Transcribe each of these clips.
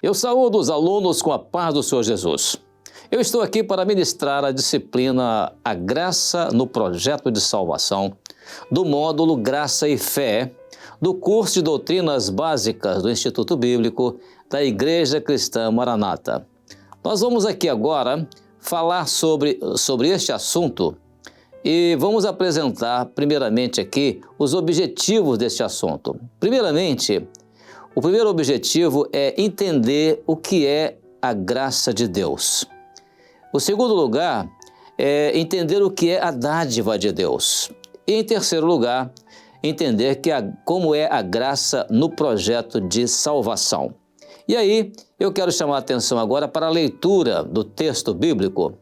Eu saúdo os alunos com a paz do Senhor Jesus. Eu estou aqui para ministrar a disciplina A Graça no Projeto de Salvação, do módulo Graça e Fé, do curso de Doutrinas Básicas do Instituto Bíblico da Igreja Cristã Maranata. Nós vamos aqui agora falar sobre este assunto e vamos apresentar primeiramente aqui os objetivos deste assunto. Primeiramente, o primeiro objetivo é entender o que é a graça de Deus. O segundo lugar é entender o que é a dádiva de Deus. E em terceiro lugar, entender como é a graça no projeto de salvação. E aí, eu quero chamar a atenção agora para a leitura do texto bíblico,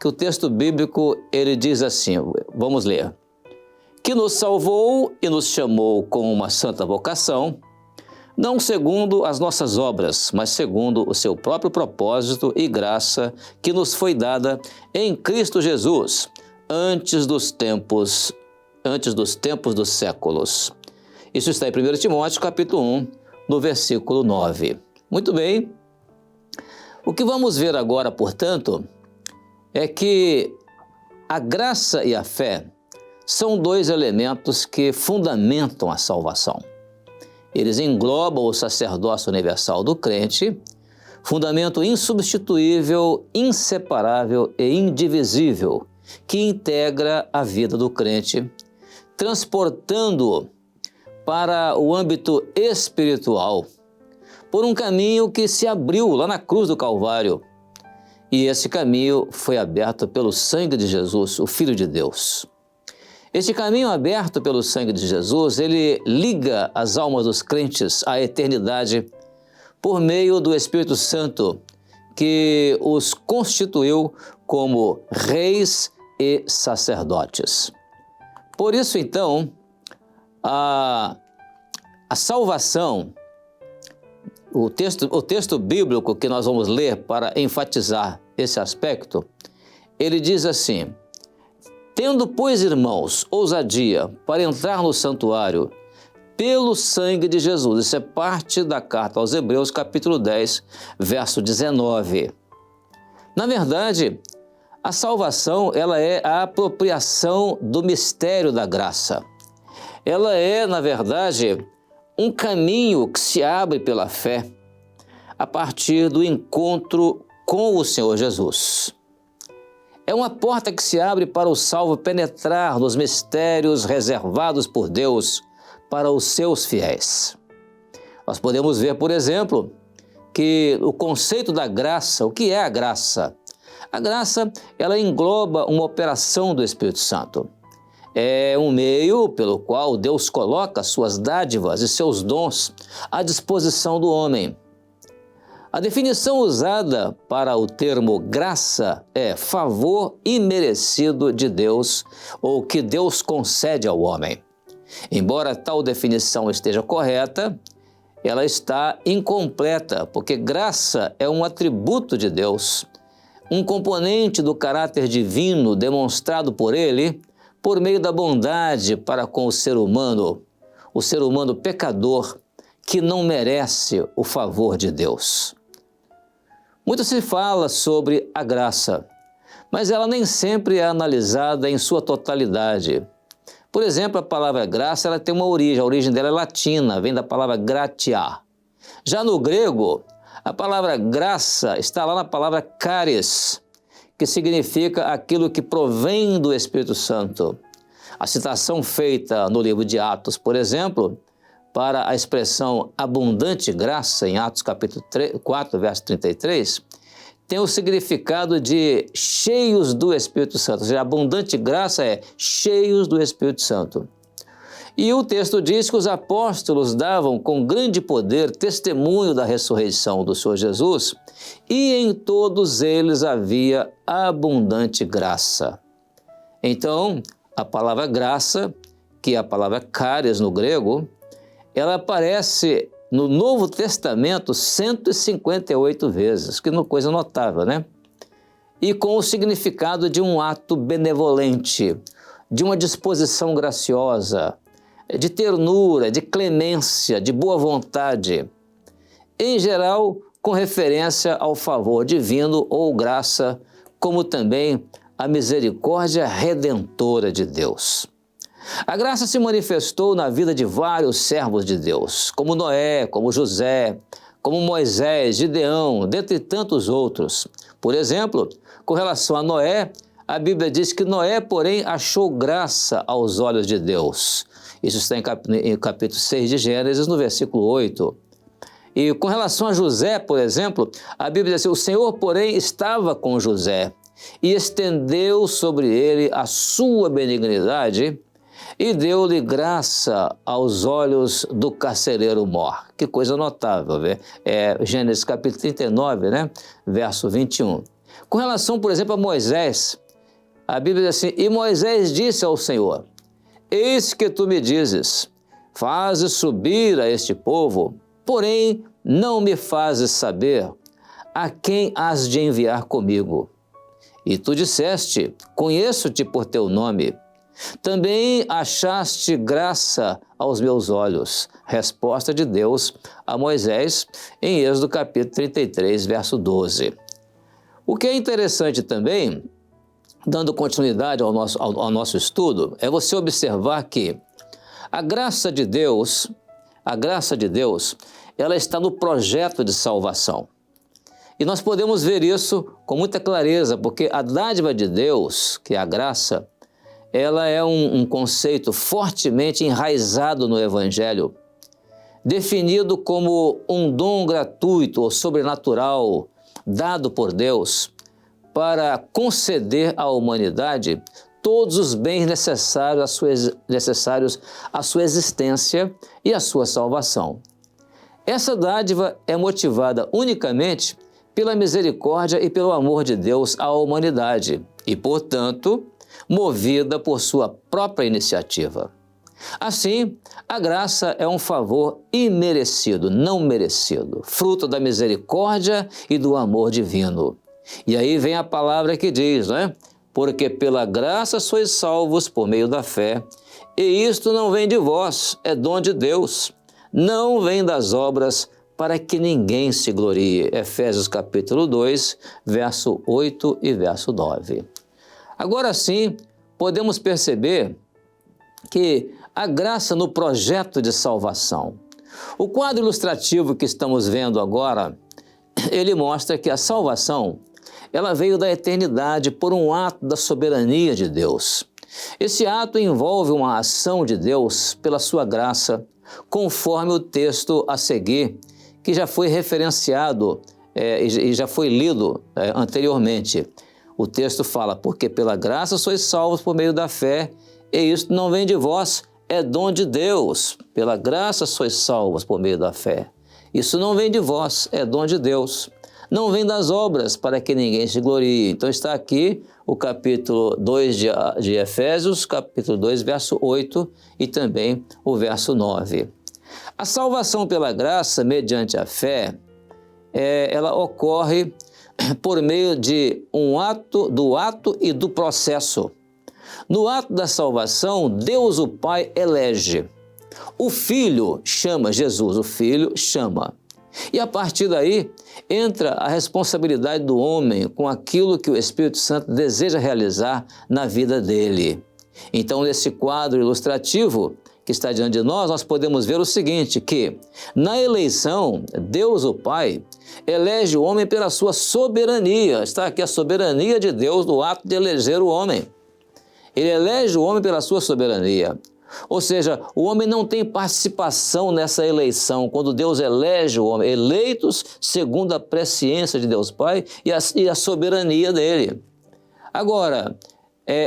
que o texto bíblico ele diz assim, vamos ler. Que nos salvou e nos chamou com uma santa vocação, não segundo as nossas obras, mas segundo o seu próprio propósito e graça que nos foi dada em Cristo Jesus, antes dos tempos dos séculos. Isso está em 1 Timóteo, capítulo 1, no versículo 9. Muito bem. O que vamos ver agora, portanto, é que a graça e a fé são dois elementos que fundamentam a salvação. Eles englobam o sacerdócio universal do crente, fundamento insubstituível, inseparável e indivisível, que integra a vida do crente, transportando-o para o âmbito espiritual, por um caminho que se abriu lá na cruz do Calvário. E esse caminho foi aberto pelo sangue de Jesus, o Filho de Deus. Este caminho aberto pelo sangue de Jesus, ele liga as almas dos crentes à eternidade por meio do Espírito Santo, que os constituiu como reis e sacerdotes. Por isso, então, a salvação, o texto bíblico que nós vamos ler para enfatizar esse aspecto, ele diz assim: tendo, pois, irmãos, ousadia para entrar no santuário pelo sangue de Jesus. Isso é parte da carta aos Hebreus, capítulo 10, verso 19. Na verdade, a salvação ela é a apropriação do mistério da graça. Ela é, na verdade, um caminho que se abre pela fé a partir do encontro com o Senhor Jesus. É uma porta que se abre para o salvo penetrar nos mistérios reservados por Deus para os seus fiéis. Nós podemos ver, por exemplo, que o conceito da graça, o que é a graça? A graça, ela engloba uma operação do Espírito Santo. É um meio pelo qual Deus coloca suas dádivas e seus dons à disposição do homem. A definição usada para o termo graça é favor imerecido de Deus ou que Deus concede ao homem. Embora tal definição esteja correta, ela está incompleta, porque graça é um atributo de Deus, um componente do caráter divino demonstrado por Ele por meio da bondade para com o ser humano pecador que não merece o favor de Deus. Muito se fala sobre a graça, mas ela nem sempre é analisada em sua totalidade. Por exemplo, a palavra graça ela tem uma origem, a origem dela é latina, vem da palavra gratia. Já no grego, a palavra graça está lá na palavra charis, que significa aquilo que provém do Espírito Santo. A citação feita no livro de Atos, por exemplo, para a expressão abundante graça, em Atos capítulo 4, verso 33, tem o significado de cheios do Espírito Santo. Ou seja, abundante graça é cheios do Espírito Santo. E o texto diz que os apóstolos davam com grande poder testemunho da ressurreição do Senhor Jesus e em todos eles havia abundante graça. Então, a palavra graça, que é a palavra charis no grego, ela aparece no Novo Testamento 158 vezes, que é coisa notável, né? E com o significado de um ato benevolente, de uma disposição graciosa, de ternura, de clemência, de boa vontade. Em geral, com referência ao favor divino ou graça, como também a misericórdia redentora de Deus. A graça se manifestou na vida de vários servos de Deus, como Noé, como José, como Moisés, Gideão, dentre tantos outros. Por exemplo, com relação a Noé, a Bíblia diz que Noé, porém, achou graça aos olhos de Deus. Isso está em capítulo 6 de Gênesis, no versículo 8. E com relação a José, por exemplo, a Bíblia diz assim: o Senhor, porém, estava com José e estendeu sobre ele a sua benignidade e deu-lhe graça aos olhos do carcereiro mor. Que coisa notável, né? Gênesis capítulo 39, né? Verso 21. Com relação, por exemplo, a Moisés, a Bíblia diz assim: e Moisés disse ao Senhor: eis que tu me dizes, fazes subir a este povo, porém não me fazes saber a quem has de enviar comigo. E tu disseste: conheço-te por teu nome. Também achaste graça aos meus olhos. Resposta de Deus a Moisés em Êxodo capítulo 33, verso 12. O que é interessante também, dando continuidade ao nosso estudo, é você observar que a graça de Deus, ela está no projeto de salvação. E nós podemos ver isso com muita clareza, porque a dádiva de Deus, que é a graça, ela é um conceito fortemente enraizado no Evangelho, definido como um dom gratuito ou sobrenatural dado por Deus para conceder à humanidade todos os bens necessários à sua existência e à sua salvação. Essa dádiva é motivada unicamente pela misericórdia e pelo amor de Deus à humanidade e, portanto, movida por sua própria iniciativa. Assim, a graça é um favor imerecido, não merecido, fruto da misericórdia e do amor divino. E aí vem a palavra que diz, né? Porque pela graça sois salvos por meio da fé, e isto não vem de vós, é dom de Deus, não vem das obras, para que ninguém se glorie. Efésios capítulo 2, verso 8 e verso 9. Agora sim, podemos perceber que a graça no projeto de salvação. O quadro ilustrativo que estamos vendo agora, ele mostra que a salvação, ela veio da eternidade por um ato da soberania de Deus. Esse ato envolve uma ação de Deus pela sua graça, conforme o texto a seguir, que já foi referenciado e já foi lido anteriormente. O texto fala: porque pela graça sois salvos por meio da fé, e isto não vem de vós, é dom de Deus. Pela graça sois salvos por meio da fé. Isso não vem de vós, é dom de Deus. Não vem das obras, para que ninguém se glorie. Então está aqui o capítulo 2 de Efésios, capítulo 2, verso 8 e também o verso 9. A salvação pela graça, mediante a fé, ela ocorre por meio de do ato e do processo. No ato da salvação, Deus o Pai elege. O Filho chama, Jesus, o Filho chama. E a partir daí, entra a responsabilidade do homem com aquilo que o Espírito Santo deseja realizar na vida dele. Então, nesse quadro ilustrativo que está diante de nós, nós podemos ver o seguinte, que na eleição, Deus o Pai elege o homem pela sua soberania. Está aqui a soberania de Deus no ato de eleger o homem. Ele elege o homem pela sua soberania. Ou seja, o homem não tem participação nessa eleição, quando Deus elege o homem, eleitos segundo a presciência de Deus Pai e a soberania dele. Agora,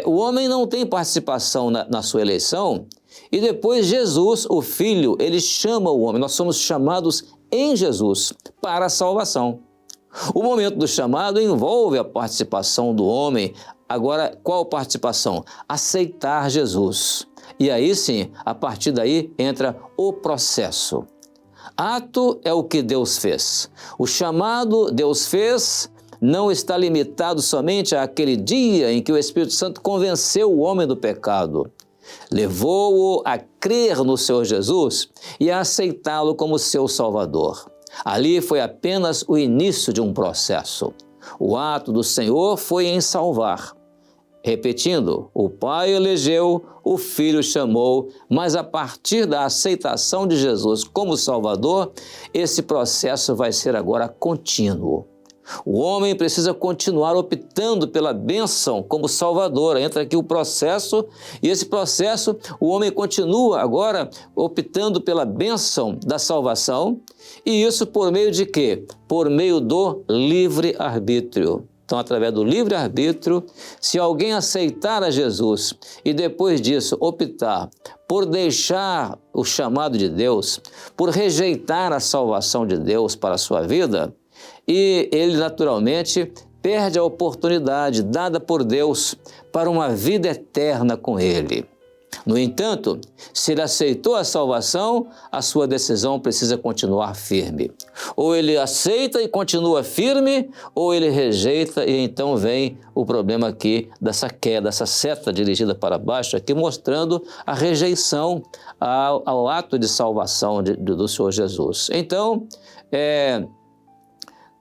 o homem não tem participação na sua eleição, e depois Jesus, o Filho, ele chama o homem. Nós somos chamados em Jesus para a salvação. O momento do chamado envolve a participação do homem. Agora, qual participação? Aceitar Jesus. E aí sim, a partir daí entra o processo. Ato é o que Deus fez. O chamado Deus fez não está limitado somente àquele dia em que o Espírito Santo convenceu o homem do pecado. Levou-o a crer no Senhor Jesus e a aceitá-lo como seu Salvador. Ali foi apenas o início de um processo. O ato do Senhor foi em salvar. Repetindo, o Pai elegeu, o Filho chamou, mas a partir da aceitação de Jesus como Salvador, esse processo vai ser agora contínuo. O homem precisa continuar optando pela bênção como Salvador. Entra aqui o processo, e esse processo, o homem continua agora optando pela bênção da salvação, e isso por meio de quê? Por meio do livre-arbítrio. Então, através do livre-arbítrio, se alguém aceitar a Jesus e depois disso optar por deixar o chamado de Deus, por rejeitar a salvação de Deus para a sua vida, e ele naturalmente perde a oportunidade dada por Deus para uma vida eterna com Ele. No entanto, se ele aceitou a salvação, a sua decisão precisa continuar firme. Ou ele aceita e continua firme, ou ele rejeita, e então vem o problema aqui dessa queda, essa seta dirigida para baixo, aqui mostrando a rejeição ao ato de salvação do Senhor Jesus. Então,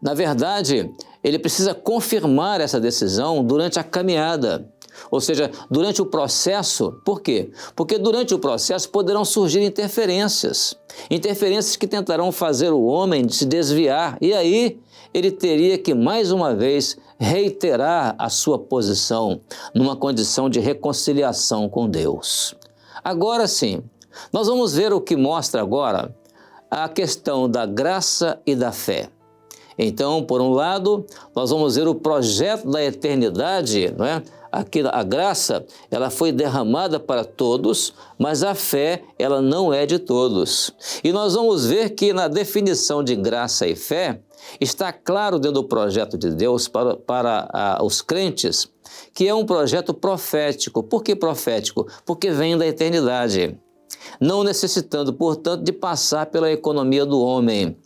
na verdade, ele precisa confirmar essa decisão durante a caminhada, ou seja, durante o processo. Por quê? Porque durante o processo poderão surgir interferências que tentarão fazer o homem se desviar, e aí ele teria que mais uma vez reiterar a sua posição numa condição de reconciliação com Deus. Agora sim, nós vamos ver o que mostra agora a questão da graça e da fé. Então, por um lado, nós vamos ver o projeto da eternidade, não é? Aqui a graça, ela foi derramada para todos, mas a fé, ela não é de todos. E nós vamos ver que na definição de graça e fé, está claro dentro do projeto de Deus para os crentes, que é um projeto profético. Por que profético? Porque vem da eternidade, não necessitando, portanto, de passar pela economia do homem.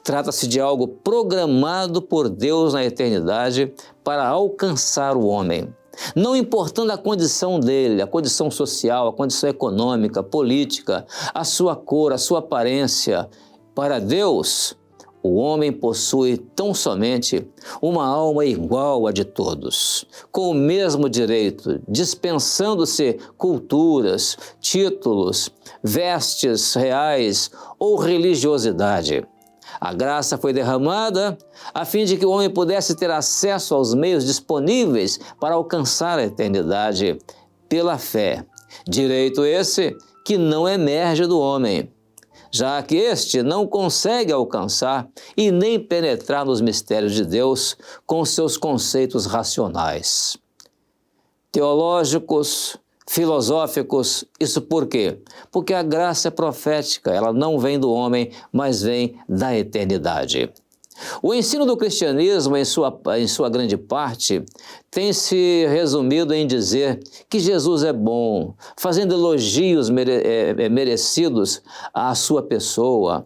Trata-se de algo programado por Deus na eternidade para alcançar o homem. Não importando a condição dele, a condição social, a condição econômica, política, a sua cor, a sua aparência. Para Deus, o homem possui tão somente uma alma igual à de todos, com o mesmo direito, dispensando-se culturas, títulos, vestes reais ou religiosidade. A graça foi derramada a fim de que o homem pudesse ter acesso aos meios disponíveis para alcançar a eternidade pela fé. Direito esse que não emerge do homem, já que este não consegue alcançar e nem penetrar nos mistérios de Deus com seus conceitos racionais, teológicos, filosóficos. Isso por quê? Porque a graça é profética, ela não vem do homem, mas vem da eternidade. O ensino do cristianismo, em sua grande parte, tem se resumido em dizer que Jesus é bom, fazendo elogios merecidos à sua pessoa.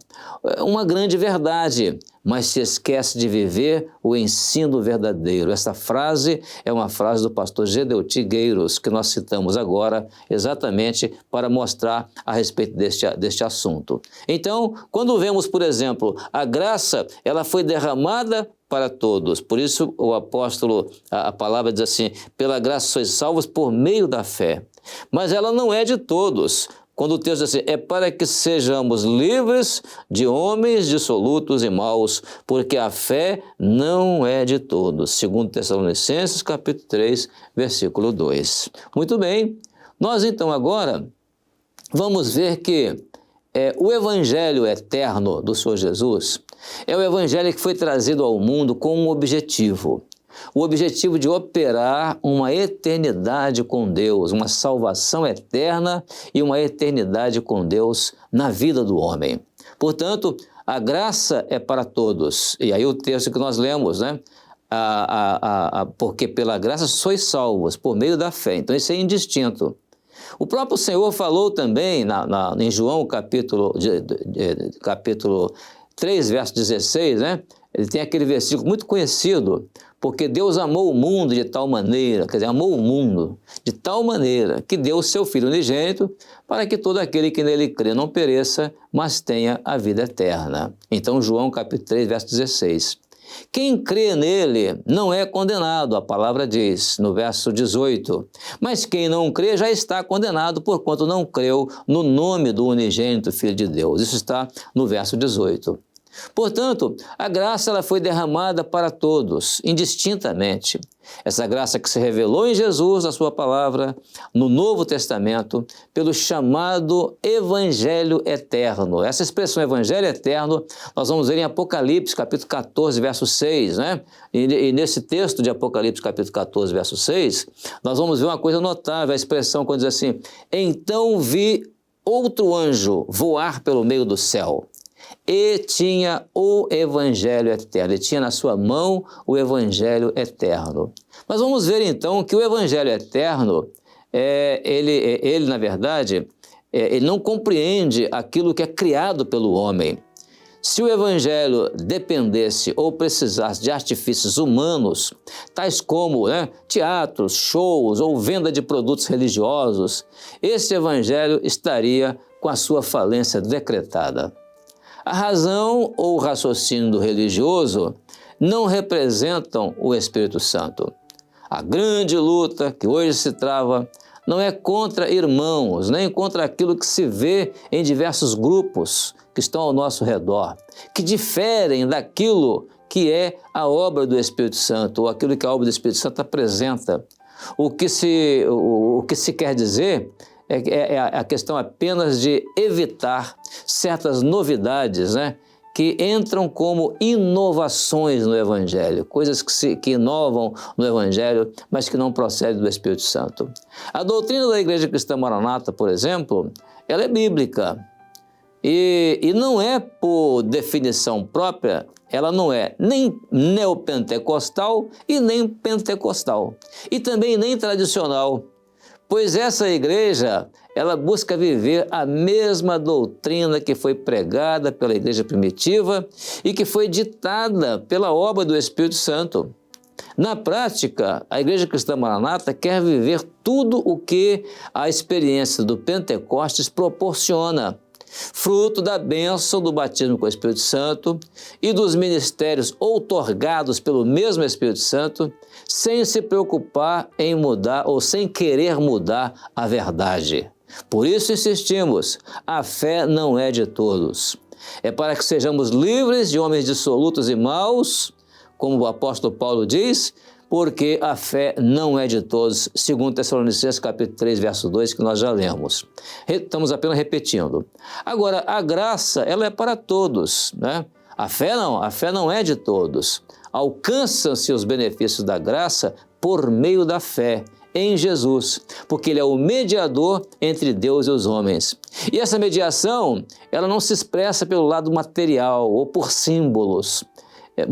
Uma grande verdade, mas se esquece de viver o ensino verdadeiro. Essa frase é uma frase do pastor Gedeuti Gueiros, que nós citamos agora exatamente para mostrar a respeito deste assunto. Então, quando vemos, por exemplo, a graça, ela foi derramada para todos. Por isso o apóstolo, a palavra diz assim, pela graça sois salvos por meio da fé. Mas ela não é de todos. Quando o texto diz assim, é para que sejamos livres de homens dissolutos e maus, porque a fé não é de todos. Segundo Tessalonicenses, capítulo 3, versículo 2. Muito bem, nós então agora vamos ver que o evangelho eterno do Senhor Jesus é o evangelho que foi trazido ao mundo com um objetivo. O objetivo de operar uma eternidade com Deus, uma salvação eterna e uma eternidade com Deus na vida do homem. Portanto, a graça é para todos. E aí o texto que nós lemos, né? Porque pela graça sois salvos por meio da fé. Então isso é indistinto. O próprio Senhor falou também em João capítulo 3, verso 16, né? Ele tem aquele versículo muito conhecido, porque Deus amou o mundo de tal maneira, quer dizer, amou o mundo de tal maneira que deu o seu Filho unigênito para que todo aquele que nele crê não pereça, mas tenha a vida eterna. Então, João capítulo 3, verso 16. Quem crê nele não é condenado, a palavra diz, no verso 18. Mas quem não crê já está condenado, porquanto não creu no nome do unigênito Filho de Deus. Isso está no verso 18. Portanto, a graça ela foi derramada para todos, indistintamente. Essa graça que se revelou em Jesus, a sua palavra, no Novo Testamento, pelo chamado Evangelho Eterno. Essa expressão Evangelho Eterno, nós vamos ver em Apocalipse, capítulo 14, verso 6, né? E nesse texto de Apocalipse, capítulo 14, verso 6, nós vamos ver uma coisa notável, a expressão quando diz assim, então vi outro anjo voar pelo meio do céu. E tinha o Evangelho Eterno, ele tinha na sua mão o Evangelho Eterno. Mas vamos ver então que o Evangelho Eterno, ele na verdade, ele não compreende aquilo que é criado pelo homem. Se o Evangelho dependesse ou precisasse de artifícios humanos, tais como teatros, shows ou venda de produtos religiosos, esse Evangelho estaria com a sua falência decretada. A razão ou o raciocínio do religioso não representam o Espírito Santo. A grande luta que hoje se trava não é contra irmãos, nem contra aquilo que se vê em diversos grupos que estão ao nosso redor, que diferem daquilo que é a obra do Espírito Santo, ou aquilo que a obra do Espírito Santo apresenta. O que se quer dizer é a questão apenas de evitar certas novidades, que entram como inovações no Evangelho, coisas que inovam no Evangelho, mas que não procedem do Espírito Santo. A doutrina da Igreja Cristã Maranata, por exemplo, ela é bíblica e não é por definição própria, ela não é nem neopentecostal e nem pentecostal, e também nem tradicional. Pois essa igreja, ela busca viver a mesma doutrina que foi pregada pela igreja primitiva e que foi ditada pela obra do Espírito Santo. Na prática, a Igreja Cristã Maranata quer viver tudo o que a experiência do Pentecostes proporciona, fruto da bênção do batismo com o Espírito Santo e dos ministérios outorgados pelo mesmo Espírito Santo, sem se preocupar em mudar ou sem querer mudar a verdade. Por isso insistimos, a fé não é de todos. É para que sejamos livres de homens dissolutos e maus, como o apóstolo Paulo diz, porque a fé não é de todos, segundo Tessalonicenses capítulo 3, verso 2, que nós já lemos. Estamos apenas repetindo. Agora, a graça, ela é para todos, A fé não é de todos. Alcançam-se os benefícios da graça por meio da fé em Jesus, porque Ele é o mediador entre Deus e os homens. E essa mediação, ela não se expressa pelo lado material ou por símbolos,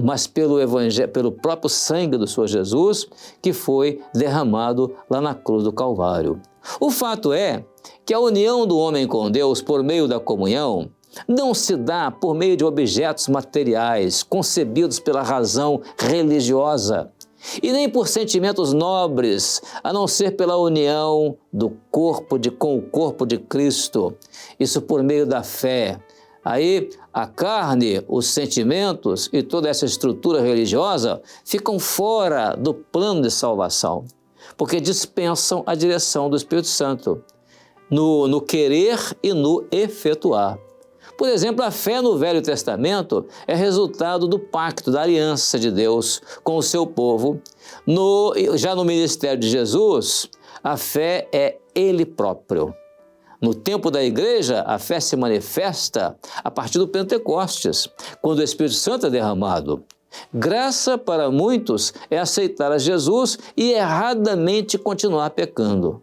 mas pelo próprio sangue do Senhor Jesus, que foi derramado lá na cruz do Calvário. O fato é que a união do homem com Deus por meio da comunhão não se dá por meio de objetos materiais concebidos pela razão religiosa e nem por sentimentos nobres, a não ser pela união do corpo com o corpo de Cristo, isso por meio da fé. Aí a carne, os sentimentos e toda essa estrutura religiosa ficam fora do plano de salvação, porque dispensam a direção do Espírito Santo no querer e no efetuar. Por exemplo, a fé no Velho Testamento é resultado do pacto, da aliança de Deus com o seu povo. Já no ministério de Jesus, a fé é Ele próprio. No tempo da igreja, a fé se manifesta a partir do Pentecostes, quando o Espírito Santo é derramado. Graça para muitos é aceitar a Jesus e erradamente continuar pecando.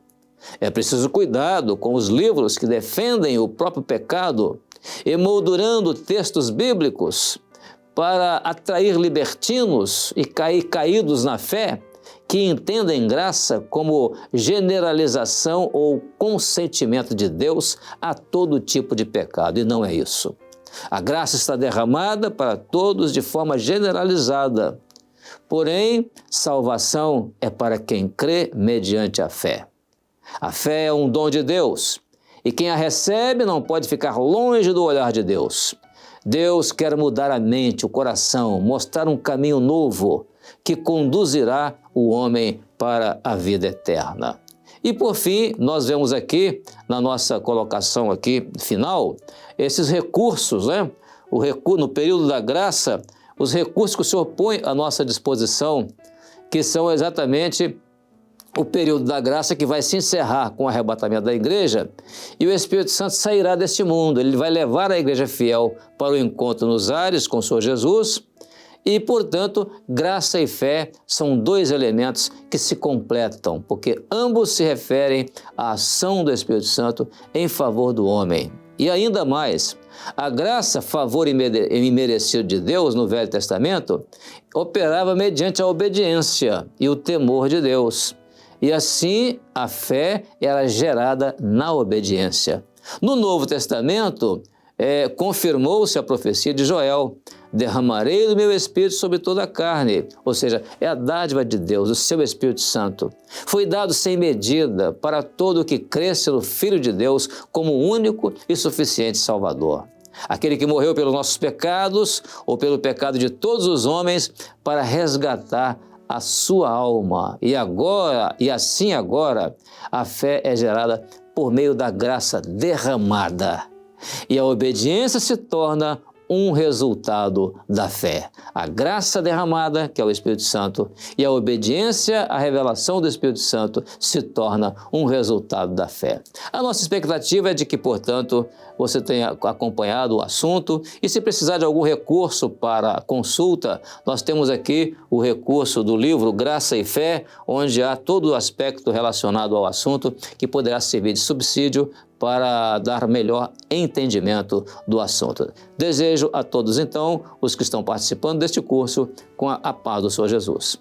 É preciso cuidado com os livros que defendem o próprio pecado, emoldurando textos bíblicos para atrair libertinos e caídos na fé, que entendem graça como generalização ou consentimento de Deus a todo tipo de pecado, e não é isso. A graça está derramada para todos de forma generalizada. Porém, salvação é para quem crê mediante a fé. A fé é um dom de Deus, e quem a recebe não pode ficar longe do olhar de Deus. Deus quer mudar a mente, o coração, mostrar um caminho novo que conduzirá o homem para a vida eterna. E por fim, nós vemos aqui, na nossa colocação aqui final, esses recursos, né? No período da graça, os recursos que o Senhor põe à nossa disposição, que são exatamente o período da graça que vai se encerrar com o arrebatamento da igreja, e o Espírito Santo sairá deste mundo. Ele vai levar a igreja fiel para o encontro nos ares com o Senhor Jesus, e, portanto, graça e fé são dois elementos que se completam, porque ambos se referem à ação do Espírito Santo em favor do homem. E ainda mais, a graça, favor imerecido de Deus no Velho Testamento, operava mediante a obediência e o temor de Deus. E assim, a fé era gerada na obediência. No Novo Testamento, confirmou-se a profecia de Joel: derramarei do meu Espírito sobre toda a carne, ou seja, é a dádiva de Deus, o seu Espírito Santo. Foi dado sem medida para todo o que cresce no Filho de Deus como único e suficiente Salvador. Aquele que morreu pelos nossos pecados, ou pelo pecado de todos os homens, para resgatar a sua alma. E assim agora, a fé é gerada por meio da graça derramada. E a obediência se torna um resultado da fé. A graça derramada, que é o Espírito Santo, e a obediência à revelação do Espírito Santo se torna um resultado da fé. A nossa expectativa é de que, portanto, você tenha acompanhado o assunto, e se precisar de algum recurso para consulta, nós temos aqui o recurso do livro Graça e Fé, onde há todo o aspecto relacionado ao assunto que poderá servir de subsídio para dar melhor entendimento do assunto. Desejo a todos, então, os que estão participando deste curso, com a paz do Senhor Jesus.